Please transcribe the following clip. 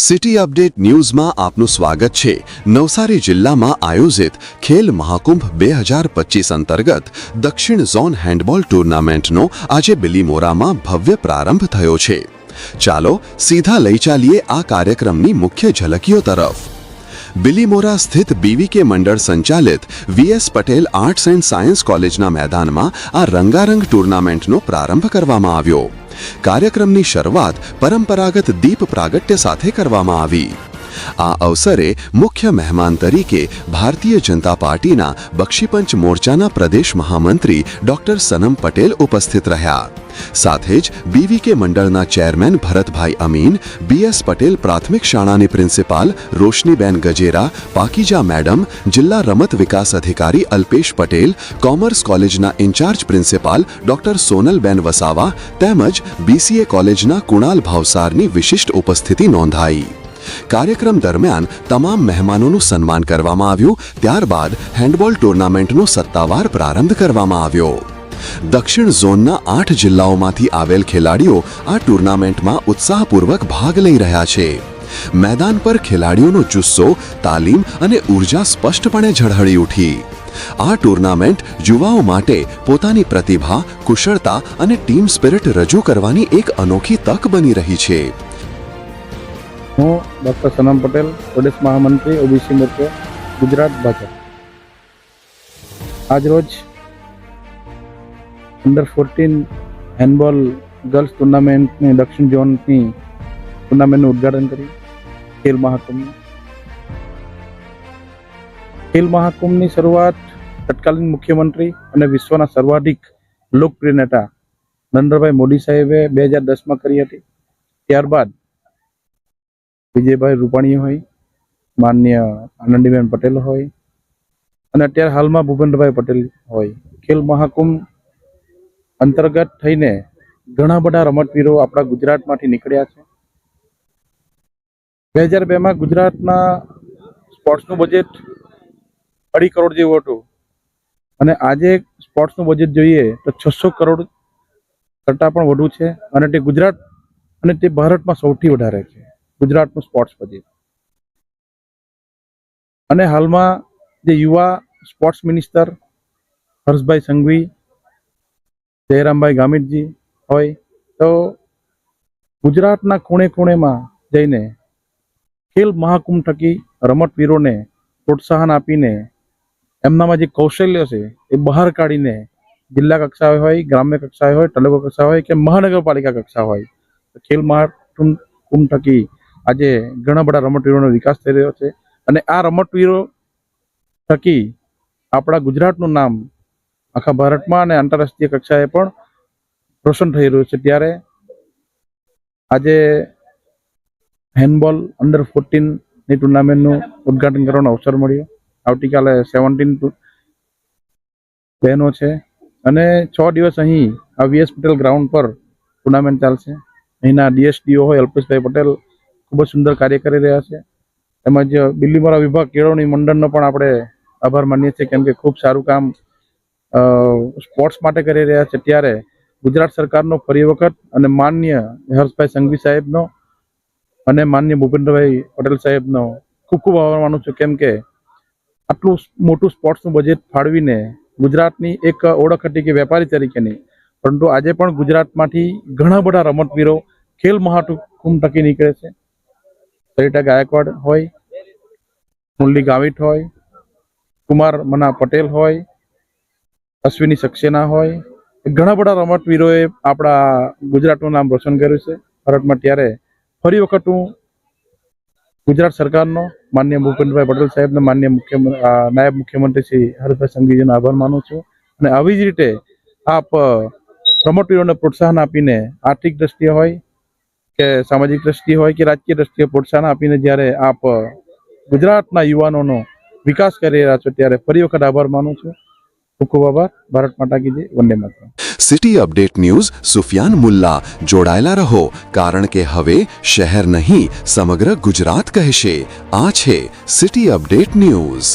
City update ન્યૂઝમાં આપનું સ્વાગત છે। નવસારી જિલ્લામાં આયોજિત ખેલ મહાકુંભ 2025 અંતર્ગત દક્ષિણ ઝોન હેન્ડબોલ ટુર્નામેન્ટનો આજે બિલીમોરામાં ભવ્ય પ્રારંભ થયો છે। ચાલો સીધા લઈ ચાલીએ આ કાર્યક્રમની મુખ્ય ઝલકીઓ તરફ। બિલીમોરા સ્થિત બીવીકે મંડળ સંચાલિત VS Patel arts and science કોલેજના મેદાનમાં આ રંગારંગ ટુર્નામેન્ટનો પ્રારંભ કરવામાં આવ્યો। કાર્યક્રમની શરૂઆત પરંપરાગત દીપ પ્રાગટ્ય સાથે કરવામાં આવી। આ અવસરે મુખ્ય મહેમાન તરીકે ભારતીય જનતા પાર્ટીના બક્ષીપંચ મોરચાના પ્રદેશ મહામંત્રી ડોક્ટર સનમ પટેલ ઉપસ્થિત રહ્યા। સાથે જ બીવીકે મંડળના ચેરમેન ભરતભાઈ અમીન, બીએસ પટેલ પ્રાથમિક શાળાની પ્રિન્સિપાલ રોશનીબેન ગજેરા, પાકીજા મેડમ, જિલ્લા રમત વિકાસ અધિકારી અલ્પેશ પટેલ, કોમર્સ કોલેજના ઇન્ચાર્જ પ્રિન્સિપાલ ડોક્ટર સોનલબેન વસાવા તેમજ બીસીએ કોલેજના કુણાલ ભાવસારની વિશિષ્ટ ઉપસ્થિતિ નોંધાઈ। કાર્યક્રમ દરમિયાન તમામ મહેમાનોનું સન્માન કરવામાં આવ્યું। ત્યારબાદ હેન્ડબોલ ટુર્નામેન્ટનો સત્તાવાર પ્રારંભ કરવામાં આવ્યો। દક્ષિણ ઝોનના 8 જિલ્લાઓમાંથી આવેલ ખેલાડીઓ આ ટુર્નામેન્ટમાં ઉત્સાહપૂર્વક ભાગ લઈ રહ્યા છે। મેદાન પર ખેલાડીઓનો જુસ્સો, તાલીમ અને ઉર્જા સ્પષ્ટપણે ઝળહળી ઉઠી। આ ટુર્નામેન્ટ યુવાઓ માટે પોતાની પ્રતિભા, કુશળતા અને ટીમ સ્પિરિટ રજૂ કરવાની એક અનોખી તક બની રહી છે। હું ડોક્ટર સનમ પટેલ, પ્રદેશ મહામંત્રી ઓબીસી મોરચો, ગુજરાત ભાજપ। આજરોજ અંડર 14 હેન્ડબોલ ગર્લ્સ ટુર્નામેન્ટની દક્ષિણ ઝોનની ટુર્નામેન્ટનું ઉદ્ઘાટન કર્યું। ખેલ મહાકુંભની શરૂઆત તત્કાલીન મુખ્યમંત્રી અને વિશ્વના સર્વાધિક લોકપ્રિય નેતા નરેન્દ્રભાઈ મોદી સાહેબે 2010માં કરી હતી। ત્યારબાદ વિજયભાઈ રૂપાણી હોય, માન્ય આનંદીબેન પટેલ હોય અને અત્યારે હાલમાં ભૂપેન્દ્રભાઈ પટેલ હોય। ખેલ મહાકુંભ અંતર્ગત થઈને ઘણા બધા રમતવીરો આપણા ગુજરાતમાંથી નીકળ્યા છે। 2002માં ગુજરાતના સ્પોર્ટ્સનું બજેટ 2.5 કરોડ જેવું હતું અને આજે સ્પોર્ટ્સનું બજેટ જોઈએ તો 600 કરોડ કરતાં પણ વધુ છે અને તે ગુજરાત અને તે ભારતમાં સૌથી વધારે છે ગુજરાતનું સ્પોર્ટ્સ બજેટ। અને હાલમાં જે યુવા સ્પોર્ટ્સ મિનિસ્ટર હર્ષભાઈ સંઘવી, જયરામભાઈ ગામિતજી હોય તો ગુજરાતના ખૂણે ખૂણેમાં જઈને ખેલ મહાકુંભ થકી રમતવીરોને પ્રોત્સાહન આપીને એમનામાં જે કૌશલ્ય છે એ બહાર કાઢીને જિલ્લા કક્ષાએ હોય, ગ્રામ્ય કક્ષાએ હોય, તાલુકા કક્ષાએ હોય કે મહાનગરપાલિકા કક્ષા હોય ખેલ મહાકુંભ થકી આજે ઘણા બધા રમતવીરોનો વિકાસ થઈ રહ્યો છે અને આ રમતવીરો થકી આપણા ગુજરાતનું નામ આખા ભારતમાં અને આંતરરાષ્ટ્રીય કક્ષાએ પણ રોશન થઈ રહ્યું છે। ત્યારે આજે હેન્ડબોલ અંડર 14ની ટુર્નામેન્ટનું ઉદ્ઘાટન કરવાનો અવસર મળ્યો। આવતીકાલે 17 બહેનો છે અને 6 દિવસ અહીં આ વીએસ પટેલ ગ્રાઉન્ડ પર ટુર્નામેન્ટ ચાલશે। અહીંના ડીએસડીઓ હોય અલ્પેશભાઈ પટેલ ખૂબ જ સુંદર કાર્ય કરી રહ્યા છે। તેમજ બિલીમોરા વિભાગ કેળવણી મંડળનો પણ આપણે આભાર માનીએ છીએ કેમ કે ખૂબ સારું કામ સ્પોર્ટ્સ માટે કરી રહ્યા છે। ત્યારે ગુજરાત સરકારનો ફરી વખત અને માન્ય હર્ષભાઈ સંઘવી સાહેબનો અને માન્ય ભૂપેન્દ્રભાઈ પટેલ સાહેબનો ખૂબ ખૂબ આભાર માનું છું કેમ કે આટલું મોટું સ્પોર્ટ્સનું બજેટ ફાળવીને ગુજરાતની એક ઓળખ હતી કે વેપારી તરીકેની, પરંતુ આજે પણ ગુજરાતમાંથી ઘણા બધા રમતવીરો ખેલ મહાકુંભ થકી નીકળે છે। સરિતા ગાયકવાડ હોય, મુરલી ગાવિત હોય, કુમાર મના પટેલ હોય, અશ્વિની સક્સેના હોય, ઘણા બધા રમતવીરોએ આપણા ગુજરાતનું નામ રોશન કર્યું છે ભારતમાં। ત્યારે ફરી વખત હું ગુજરાત સરકારનો માન્ય ભૂપેન્દ્રભાઈ પટેલ સાહેબને માન્ય નાયબ મુખ્યમંત્રી શ્રી હર્ષભાઈ સંઘવીજીનો આભાર માનું છું અને આવી જ રીતે આપ રમતવીરોને પ્રોત્સાહન આપીને આર્થિક દ્રષ્ટિએ હોય કે સામાજિક દ્રષ્ટિએ હોય કે રાજકીય દ્રષ્ટિએ પ્રોત્સાહન આપીને જ્યારે આપ ગુજરાતના યુવાનોનો વિકાસ કરી રહ્યા છો ત્યારે ફરી વખત આભાર માનું છું। ખૂબ ખૂબ આભાર। ભારત માતા કી જય, Vande Mataram. City update news Sufiyan Mulla જોડાયેલા રહો કારણ કે હવે શહેર નહીં સમગ્ર ગુજરાત કહેશે। આ છે સિટી અપડેટ ન્યૂઝ।